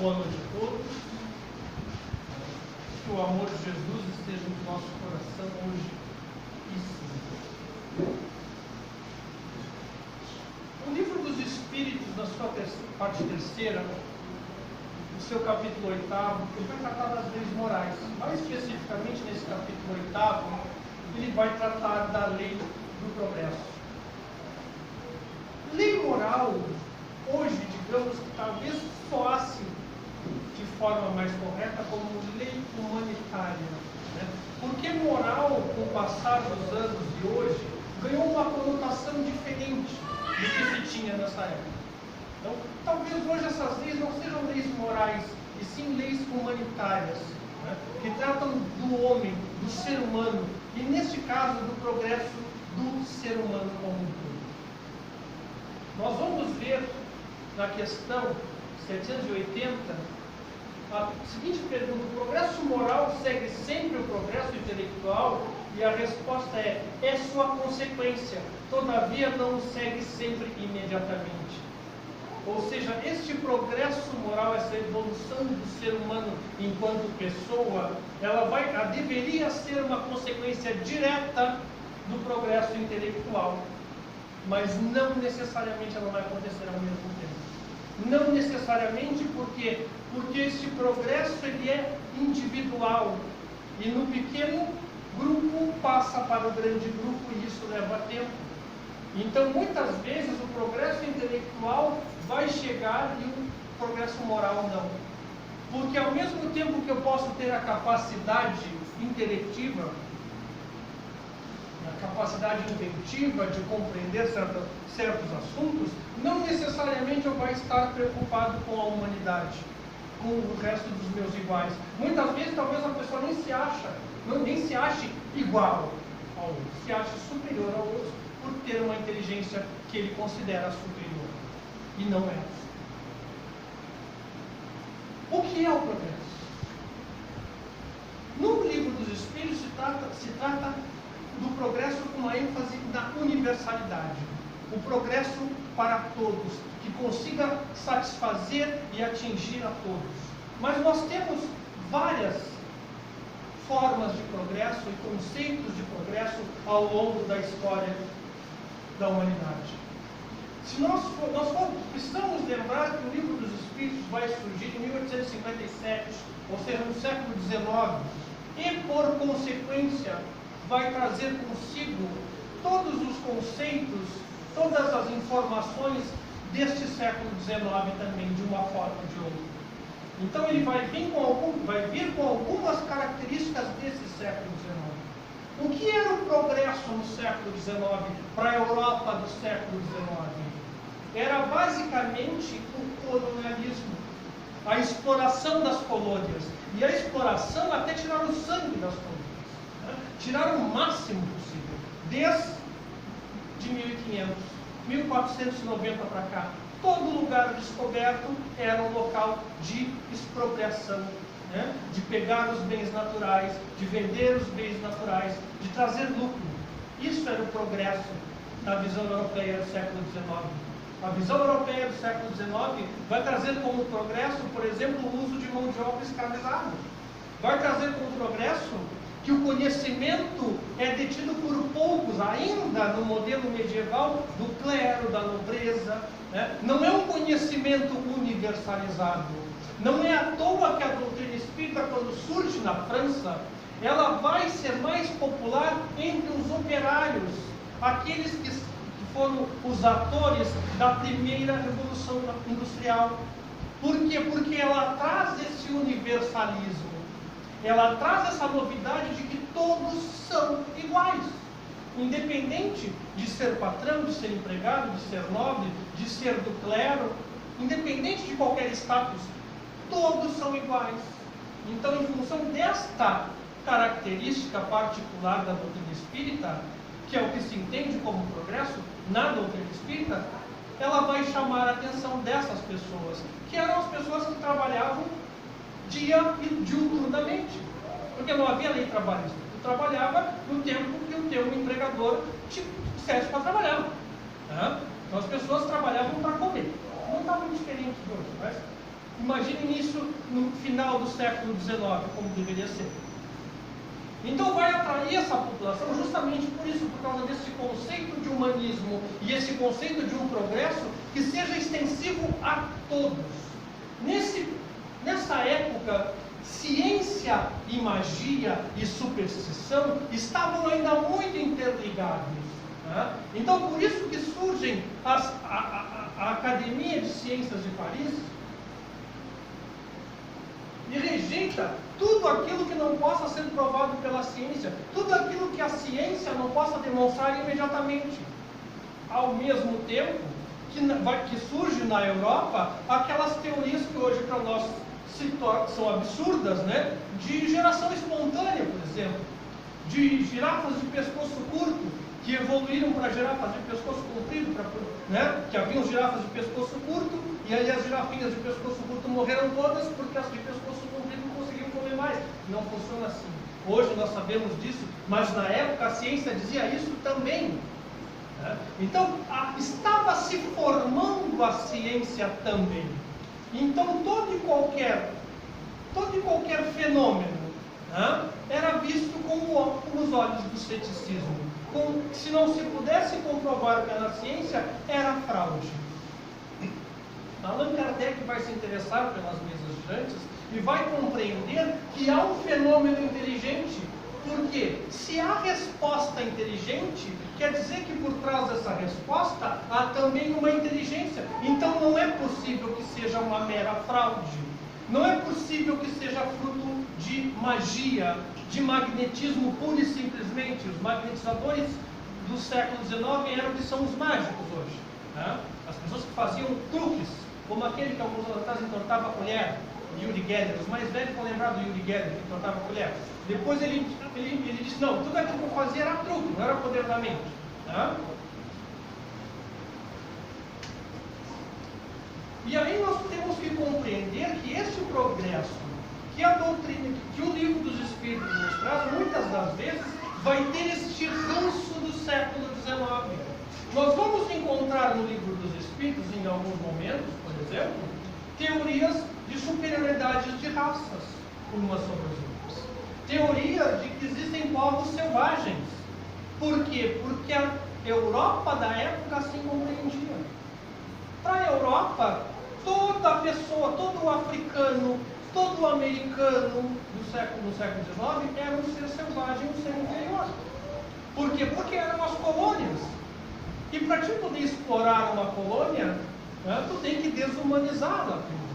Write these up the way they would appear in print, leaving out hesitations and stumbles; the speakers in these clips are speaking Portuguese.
Boa noite a todos. Que o amor de Jesus esteja no nosso coração hoje e sempre. O livro dos Espíritos, na sua parte terceira, no seu capítulo 8, ele vai tratar das leis morais. Mais especificamente, nesse capítulo 8, ele vai tratar da lei do progresso. Lei moral, hoje, digamos que talvez soasse de forma mais correta como lei humanitária, né? Porque moral, com o passar dos anos de hoje, ganhou uma conotação diferente do que se tinha nessa época. Então, talvez hoje essas leis não sejam leis morais, e sim leis humanitárias, né? Que tratam do homem, do ser humano, e neste caso do progresso do ser humano como um todo. Nós vamos ver na questão 780 a seguinte pergunta: o progresso moral segue sempre o progresso intelectual? E a resposta é sua consequência, todavia não o segue sempre imediatamente. Ou seja, este progresso moral, essa evolução do ser humano enquanto pessoa, ela deveria ser uma consequência direta do progresso intelectual, mas não necessariamente ela vai acontecer ao mesmo tempo. Não necessariamente porque este progresso ele é individual, e no pequeno grupo passa para o grande grupo, e isso leva tempo. Então, muitas vezes, o progresso intelectual vai chegar e o progresso moral não. Porque ao mesmo tempo que eu posso ter a capacidade intelectiva, a capacidade inventiva de compreender certos assuntos, não necessariamente eu vou estar preocupado com a humanidade, com o resto dos meus iguais. Muitas vezes, talvez a pessoa nem se ache igual ao outro, se ache superior ao outro, por ter uma inteligência que ele considera superior. E não é. O que é o progresso? No livro dos Espíritos se trata do progresso com uma ênfase na universalidade. O progresso para todos, que consiga satisfazer e atingir a todos. Mas nós temos várias formas de progresso e conceitos de progresso ao longo da história da humanidade. Se nós precisamos lembrar que o livro dos Espíritos vai surgir em 1857, ou seja, no século XIX, e por consequência vai trazer consigo todos os conceitos, todas as informações deste século XIX também, de uma forma ou de outra. Então ele vai vir com algumas características desse século XIX. O que era o progresso no século XIX para a Europa do século XIX? Era basicamente o colonialismo, a exploração das colônias, e a exploração até tirar o sangue das colônias, né? Tirar o máximo possível, desde 1500, 1490 para cá. Todo lugar descoberto era um local de expropriação, né? De pegar os bens naturais, de vender os bens naturais, de trazer lucro. Isso era o progresso da visão europeia do século XIX. A visão europeia do século XIX vai trazer como progresso, por exemplo, o uso de mão de obra escravizada. Vai trazer como progresso que o conhecimento é detido por poucos, ainda no modelo medieval do clero, da nobreza, né? Não é um conhecimento universalizado. Não é à toa que a doutrina espírita, quando surge na França, ela vai ser mais popular entre os operários, aqueles que foram os atores da primeira revolução industrial. Por quê? Porque ela traz esse universalismo. Ela traz essa novidade de que todos são iguais. Independente de ser patrão, de ser empregado, de ser nobre, de ser do clero, independente de qualquer status, todos são iguais. Então, em função desta característica particular da doutrina espírita, que é o que se entende como progresso na doutrina espírita, ela vai chamar a atenção dessas pessoas, que eram as pessoas que trabalhavam dia e diuturnamente, porque não havia lei trabalhista. Tu trabalhava no tempo que o teu empregador te dissesse para trabalhar, né? Então as pessoas trabalhavam para comer. Não está muito diferente de hoje, mas imagina início, no final do século XIX, como deveria ser. Então vai atrair essa população justamente por isso, por causa desse conceito de humanismo e esse conceito de um progresso que seja extensivo a todos. Nessa época, ciência e magia e superstição estavam ainda muito interligados. Né? Então, por isso que surgem a Academia de Ciências de Paris e rejeita tudo aquilo que não possa ser provado pela ciência, tudo aquilo que a ciência não possa demonstrar imediatamente. Ao mesmo tempo que surge na Europa aquelas teorias que hoje para nós são absurdas, né? De geração espontânea, por exemplo, de girafas de pescoço curto, que evoluíram para girafas de pescoço comprido, né? Que haviam girafas de pescoço curto, e aí as girafinhas de pescoço curto morreram todas, porque as de pescoço comprido não conseguiam comer mais. Não funciona assim. Hoje nós sabemos disso, mas na época a ciência dizia isso também. Né? Então, estava se formando a ciência também. Então, todo e qualquer fenômeno, né, era visto com os olhos do ceticismo. Se não se pudesse comprovar pela ciência, era fraude. Allan Kardec vai se interessar pelas mesas girantes e vai compreender que há um fenômeno inteligente. Porque se há resposta inteligente, quer dizer que por trás dessa resposta há também uma inteligência. Então não é possível que seja uma mera fraude. Não é possível que seja fruto de magia, de magnetismo puro e simplesmente. Os magnetizadores do século XIX eram que são os mágicos hoje. Né? As pessoas que faziam truques, como aquele que alguns anos atrás entortava a colher, Uri Geller. Os mais velhos vão lembrar do Uri Geller, que entortava a colher. Depois ele disse, não, tudo aquilo que eu fazia era truque, não era poder da mente. Né? E aí nós temos que compreender que esse progresso, que a doutrina, que o livro dos Espíritos nos traz, muitas das vezes vai ter este ranço do século XIX. Nós vamos encontrar no livro dos Espíritos, em alguns momentos, por exemplo, teorias de superioridades de raças umas sobre as outras. Teoria de que existem povos selvagens. Por quê? Porque a Europa da época assim compreendia. Para a Europa, toda pessoa, todo africano, todo americano no século XIX era um ser selvagem, um ser inferior. Por quê? Porque eram as colônias. E para te poder explorar uma colônia, né, tu tem que desumanizá-la primeiro.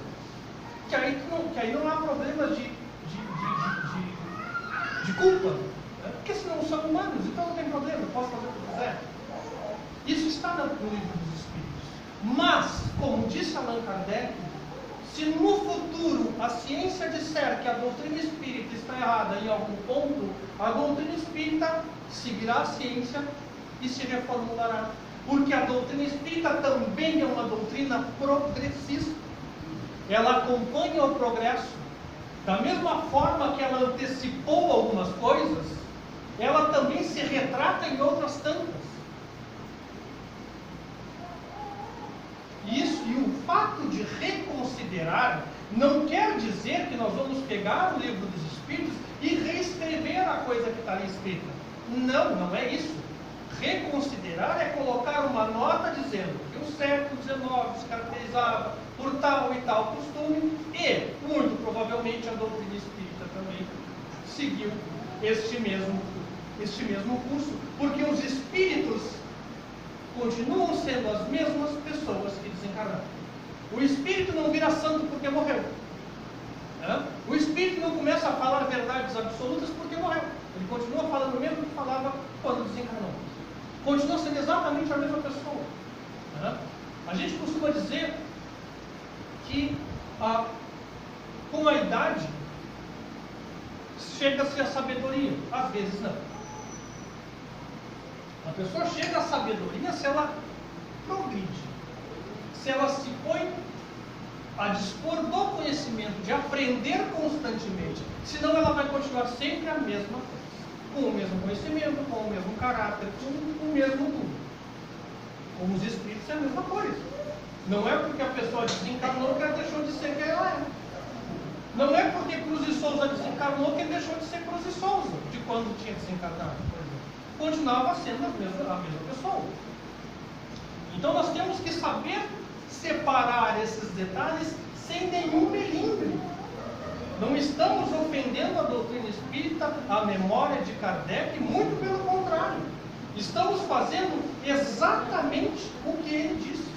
Que aí não há problemas de culpa. Né? Porque se não são humanos, então não tem problema, eu posso fazer o que quiser. Isso está no livro dos Espíritos. Mas, como disse Allan Kardec, se no futuro a ciência disser que a doutrina espírita está errada em algum ponto, a doutrina espírita seguirá a ciência e se reformulará. Porque a doutrina espírita também é uma doutrina progressista. Ela acompanha o progresso. Da mesma forma que ela antecipou algumas coisas, ela também se retrata em outras tantas. E o fato de reconsiderar não quer dizer que nós vamos pegar o livro dos Espíritos e reescrever a coisa que está ali escrita. Não, não é isso. Reconsiderar é colocar uma nota dizendo que o século XIX se caracterizava por tal e tal costume e, muito provavelmente, a doutrina espírita também seguiu este mesmo curso, porque os espíritos continuam sendo as mesmas pessoas que desencarnaram. O espírito não vira santo porque morreu. Né? O espírito não começa a falar verdades absolutas porque morreu. Ele continua falando o mesmo que falava quando desencarnou. Continua sendo exatamente a mesma pessoa. Né? A gente costuma dizer que com a idade chega-se à sabedoria. Às vezes não. A pessoa chega à sabedoria se ela progride, se ela se põe a dispor do conhecimento, de aprender constantemente. Senão ela vai continuar sempre a mesma coisa, com o mesmo conhecimento, com o mesmo caráter, com o mesmo tudo. Com os espíritos é a mesma coisa. Não é porque a pessoa desencarnou que ela deixou de ser quem ela é. Não é porque Cruz de Souza desencarnou que ele deixou de ser Cruz de Souza, de quando tinha desencarnado, por exemplo. Continuava sendo a mesma pessoa. Então nós temos que saber separar esses detalhes sem nenhum melindre. Não estamos ofendendo a doutrina espírita, a memória de Kardec, muito pelo contrário. Estamos fazendo exatamente o que ele disse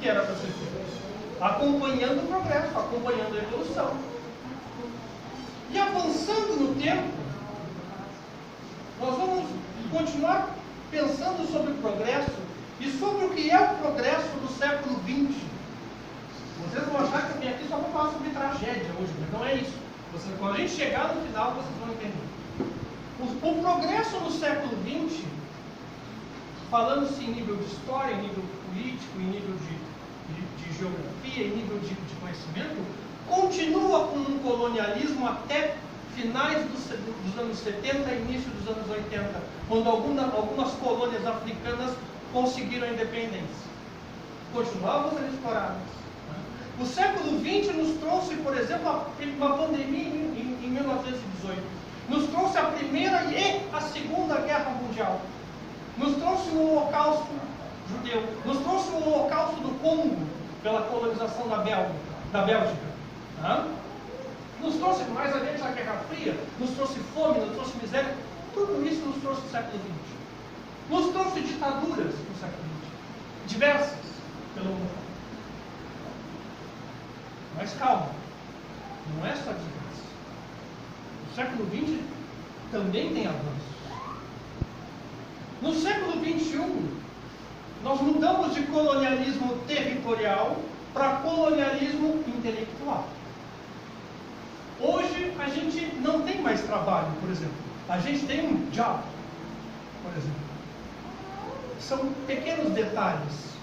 que era para ser feito, acompanhando o progresso, acompanhando a evolução. E avançando no tempo, nós vamos continuar pensando sobre o progresso e sobre o que é o progresso do século XX. Vocês vão achar que eu vim aqui só para falar sobre tragédia hoje, mas não é isso. Quando a gente chegar no final, vocês vão entender. O progresso no século XX, falando-se em nível de história, em nível político, em nível de geografia, em nível de conhecimento, continua com um colonialismo até finais dos anos 70 e início dos anos 80, quando algumas colônias africanas conseguiram a independência. Continuavam sendo exploradas. O século XX nos trouxe, por exemplo, uma pandemia em 1918. Nos trouxe a Primeira e a Segunda Guerra Mundial. Nos trouxe o Holocausto judeu. Nos trouxe o Holocausto do Congo, pela colonização da Bélgica. Nos trouxe mais adiante a Guerra Fria, nos trouxe fome, nos trouxe miséria. Tudo isso nos trouxe no século XX. Nos trouxe ditaduras no século XX. Diversas pelo mundo. Mas calma, não é só desgraça. O século XX também tem avanços. No século XXI, nós mudamos de colonialismo territorial para colonialismo intelectual. Hoje a gente não tem mais trabalho, por exemplo. A gente tem um job, por exemplo. São pequenos detalhes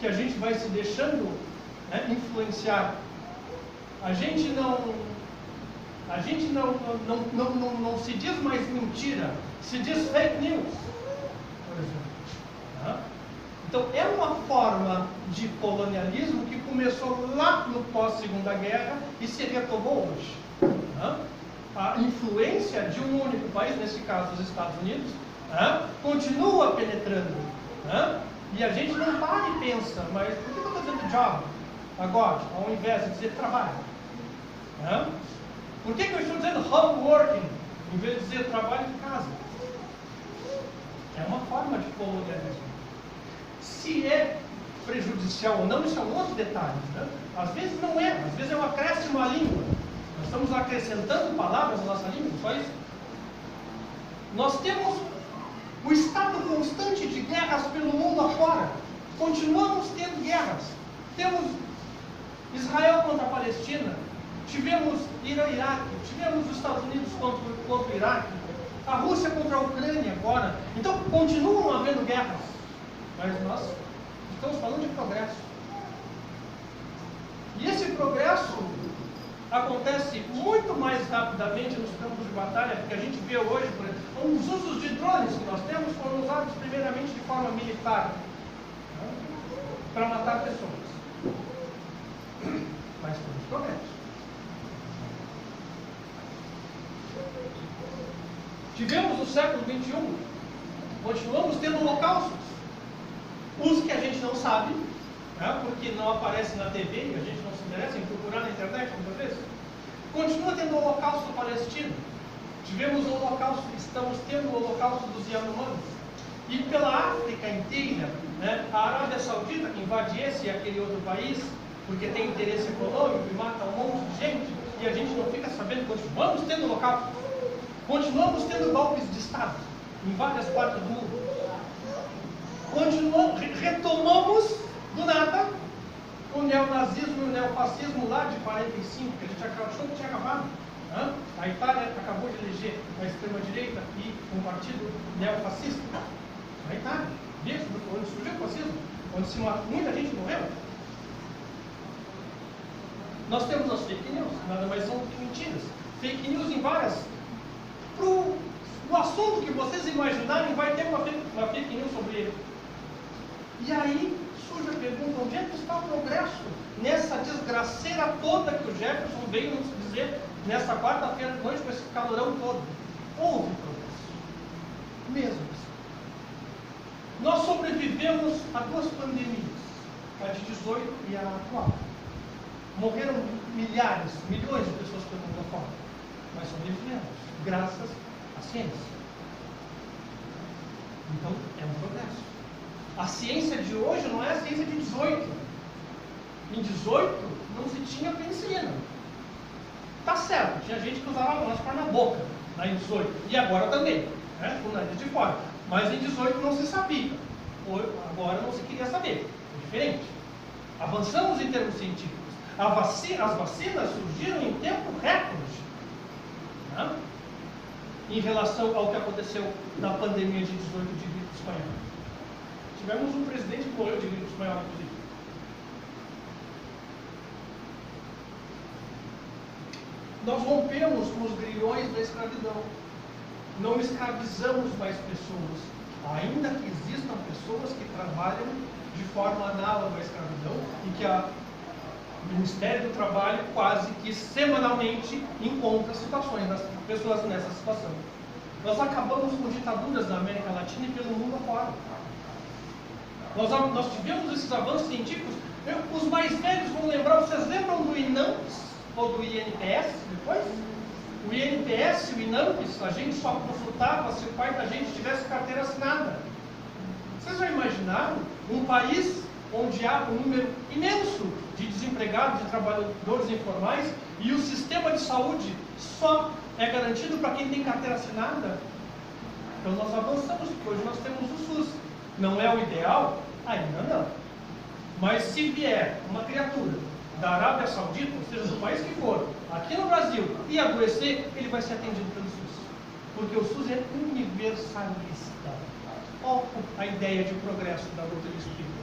que a gente vai se deixando influenciar. A gente não se diz mais mentira, se diz fake news, por exemplo. Então é uma forma de colonialismo que começou lá no pós-Segunda Guerra e se retomou hoje. A influência de um único país, nesse caso os Estados Unidos, continua penetrando. E a gente não para e pensa, mas por que eu estou dizendo job agora, ao invés de dizer trabalho? Por que eu estou dizendo home working, em vez de dizer trabalho de casa? É uma forma de colonialismo. Se é prejudicial ou não, isso é um outro detalhe. Às vezes não é, às vezes é um acréscimo à língua. Nós estamos acrescentando palavras na nossa língua, só isso. Nós temos o estado constante de guerras pelo mundo afora. Continuamos tendo guerras. Temos Israel contra a Palestina. Tivemos Iraque, tivemos os Estados Unidos contra o Iraque, a Rússia contra a Ucrânia agora. Então, continuam havendo guerras. Mas nós estamos falando de progresso. E esse progresso acontece muito mais rapidamente nos campos de batalha, porque a gente vê hoje, por exemplo, os usos de drones que nós temos foram usados primeiramente de forma militar, para matar pessoas. Mas temos progresso. Tivemos no século XXI, continuamos tendo holocaustos. Os que a gente não sabe, porque não aparecem na TV e a gente não se interessa em procurar na internet muitas vezes. Continua tendo o holocausto palestino. Tivemos o holocausto, estamos tendo o holocausto dos Yanomamis. E pela África inteira, a Arábia Saudita, que invade esse e aquele outro país, porque tem interesse econômico e mata um monte de gente, e a gente não fica sabendo, continuamos tendo holocausto. Continuamos tendo golpes de Estado em várias partes do mundo. Retomamos do nada o neonazismo e o neofascismo lá de 45, que a gente achou que tinha acabado. A Itália acabou de eleger a extrema-direita e um partido neofascista. Na Itália, mesmo onde surgiu o fascismo, onde muita gente morreu. Nós temos as fake news, nada mais são do que mentiras. Fake news em várias. O assunto que vocês imaginarem, vai ter uma fake news sobre ele. E aí surge a pergunta: onde é que está o progresso nessa desgraceira toda que o Jefferson veio nos dizer nessa quarta-feira de noite com esse calorão todo. Houve progresso. Mesmo. Nós sobrevivemos a 2 pandemias, a de 18 e a atual. Morreram milhares, milhões de pessoas pelo mundo afora, mas sobrevivemos, graças à ciência. Então, é um progresso. A ciência de hoje não é a ciência de 18. Em 18, não se tinha penicilina. Tá certo, tinha gente que usava máscara na boca, em 18, e agora também, né, com o nariz de fora. Mas em 18 não se sabia, agora não se queria saber, é diferente. Avançamos em termos científicos. As vacinas surgiram em tempo recorde, né, em relação ao que aconteceu na pandemia de 18 de gripe espanhola. Tivemos um presidente que morreu de gripe espanhola, inclusive. Nós rompemos com os grilhões da escravidão. Não escravizamos mais pessoas. Ainda que existam pessoas que trabalham de forma análoga à escravidão e que o Ministério do Trabalho quase que semanalmente encontra situações das pessoas nessa situação. Nós acabamos com ditaduras na América Latina e pelo mundo afora. Nós tivemos esses avanços científicos. Os mais velhos vão lembrar, vocês lembram do INAMPS ou do INPS depois? O INPS e o INAMPS, a gente só consultava se o pai da gente tivesse carteira assinada. Vocês já imaginaram um país onde há um número imenso de desempregados, de trabalhadores informais, e o sistema de saúde só é garantido para quem tem carteira assinada? Então nós avançamos, porque hoje nós temos o SUS. Não é o ideal? Ainda não. Mas se vier uma criatura da Arábia Saudita, ou seja, do país que for, aqui no Brasil, e adoecer, ele vai ser atendido pelo SUS. Porque o SUS é universalista. Olha a ideia de progresso da doutrina espírita.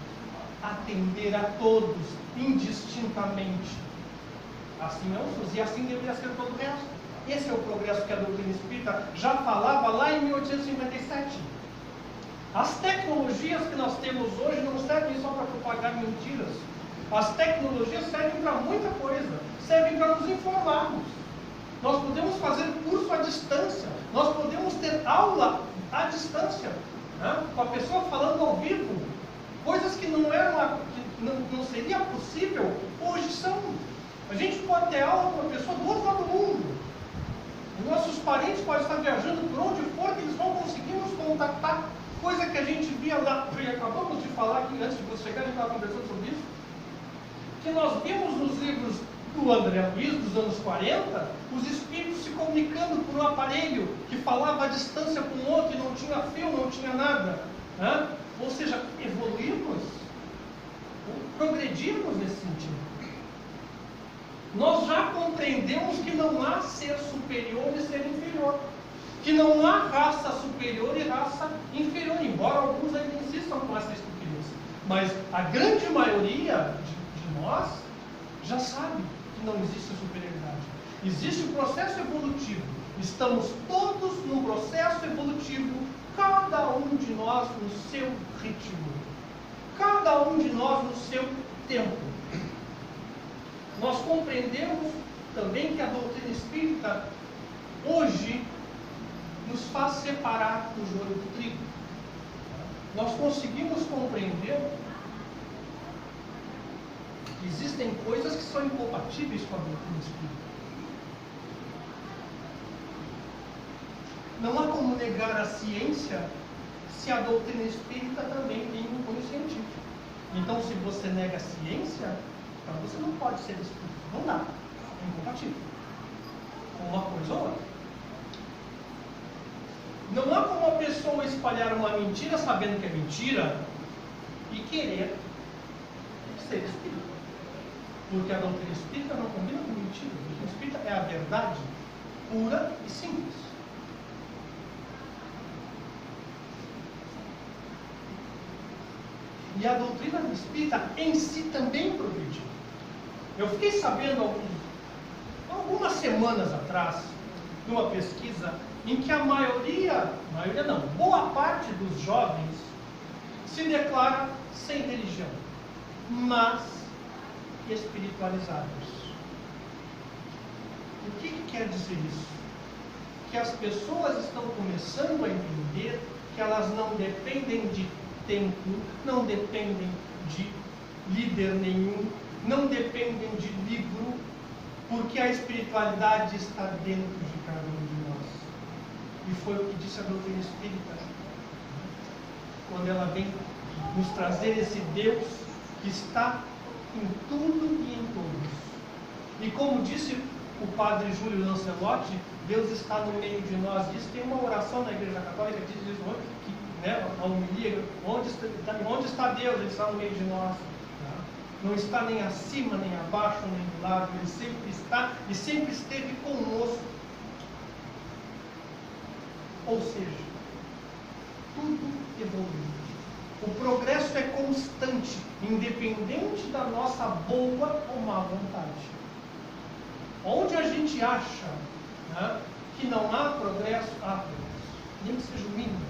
Atender a todos, indistintamente. Assim é o SUS, e assim deveria ser todo o resto. Esse é o progresso que a doutrina espírita já falava lá em 1857. As tecnologias que nós temos hoje não servem só para propagar mentiras. As tecnologias servem para muita coisa, servem para nos informarmos. Nós podemos fazer curso à distância, nós podemos ter aula à distância, né? Com a pessoa falando ao vivo, coisas que não seria possível, hoje são. A gente pode ter aula com uma pessoa do outro lado do mundo. Os nossos parentes podem estar viajando por onde for, que eles vão conseguir nos contactar, coisa que a gente via lá, e acabamos de falar aqui antes de você chegar, a gente estava conversando sobre isso, que nós vimos nos livros do André Luiz, dos anos 40, os espíritos se comunicando por um aparelho que falava à distância com o outro, e não tinha fio, não tinha nada. Né? Ou seja, evoluímos, progredimos nesse sentido. Nós já compreendemos que não há ser superior e ser inferior. Que não há raça superior e raça inferior, embora alguns ainda insistam com essa estupidez. Mas a grande maioria de nós já sabe que não existe superioridade. Existe o processo evolutivo. Estamos todos num processo evolutivo, cada um de nós no seu ritmo. Cada um de nós no seu tempo. Nós compreendemos também que a doutrina espírita hoje nos faz separar o joio do trigo. Nós conseguimos compreender que existem coisas que são incompatíveis com a doutrina espírita. Não há como negar a ciência se a doutrina espírita também tem um cunho científico. Então, se você nega a ciência, então você não pode ser espírita. Não dá. É incompatível. Uma coisa ou outra. Não há como a pessoa espalhar uma mentira sabendo que é mentira e querer ser espírita. Porque a doutrina espírita não combina com mentira. A doutrina espírita é a verdade pura e simples. E a doutrina espírita em si também progrediu. Eu fiquei sabendo algumas semanas atrás de uma pesquisa em que boa parte dos jovens se declara sem religião, mas espiritualizados. O que quer dizer isso? Que as pessoas estão começando a entender que elas não dependem de templo, não dependem de líder nenhum, não dependem de livro, porque a espiritualidade está dentro de cada um de nós. E foi o que disse a doutrina espírita, quando ela vem nos trazer esse Deus que está em tudo e em todos. E como disse o padre Júlio Lancelotti, Deus está no meio de nós. Isso tem uma oração na Igreja Católica que diz isso, que, né, a homilia, onde está Deus? Ele está no meio de nós. Não está nem acima, nem abaixo, nem do lado. Ele sempre está e sempre esteve conosco. Ou seja, tudo evolui. O progresso é constante, independente da nossa boa ou má vontade. Onde a gente acha, né, que não há progresso, há progresso, nem que seja o mínimo.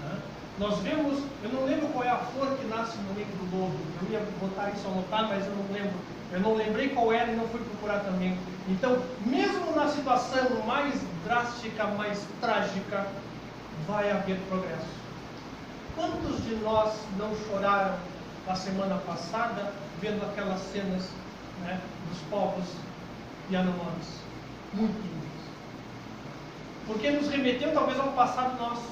Né? Nós vemos, eu não lembro qual é a flor que nasce no meio do lodo, eu ia botar isso anotar, mas eu não lembro. Eu não lembrei qual era e não fui procurar também. Então, mesmo na situação mais drástica, mais trágica, vai haver progresso. Quantos de nós não choraram na semana passada vendo aquelas cenas, né, dos povos Yanomamis? Muito lindas. Porque nos remeteu talvez ao passado nosso,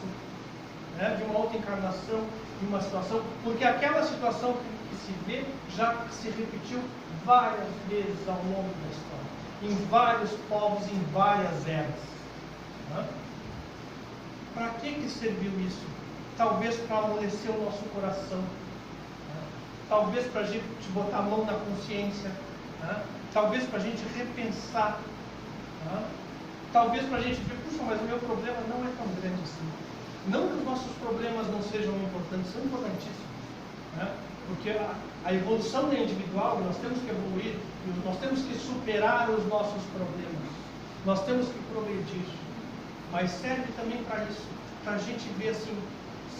né, de uma outra encarnação, de uma situação, porque aquela situação que se vê já se repetiu várias vezes ao longo da história, em vários povos, em várias eras. Né? Para que serviu isso? Talvez para amolecer o nosso coração, né? Talvez para a gente botar a mão na consciência, né? Talvez para a gente repensar, né? Talvez para a gente ver, puxa, mas o meu problema não é tão grande assim. Não que os nossos problemas não sejam importantes, são importantíssimos, né? Porque a evolução é individual, nós temos que evoluir, nós temos que superar os nossos problemas, nós temos que progredir, mas serve também para isso, para a gente ver assim,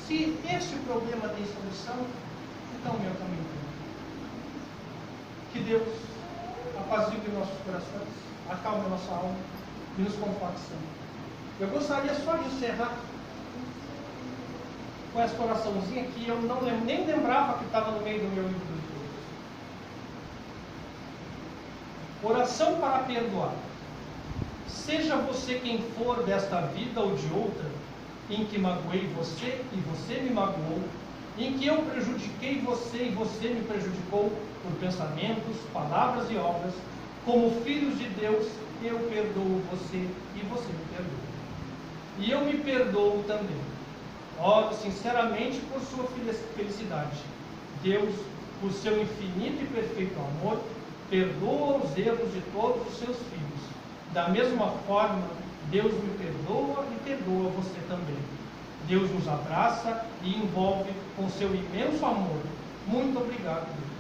se esse problema tem solução, então o meu também tem. Que Deus apazigue nossos corações, acalme a nossa alma e nos conforte sempre. Eu gostaria só de encerrar com essa oraçãozinha que eu não nem lembrava que estava no meio do meu livro de estudos. Oração para perdoar. Seja você quem for desta vida ou de outra, em que magoei você e você me magoou, em que eu prejudiquei você e você me prejudicou por pensamentos, palavras e obras, como filhos de Deus, eu perdoo você e você me perdoa. E eu me perdoo também. Oro sinceramente por sua felicidade. Deus, por seu infinito e perfeito amor, perdoa os erros de todos os seus filhos. Da mesma forma, Deus me perdoa e perdoa você também. Deus nos abraça e envolve com seu imenso amor. Muito obrigado, Deus.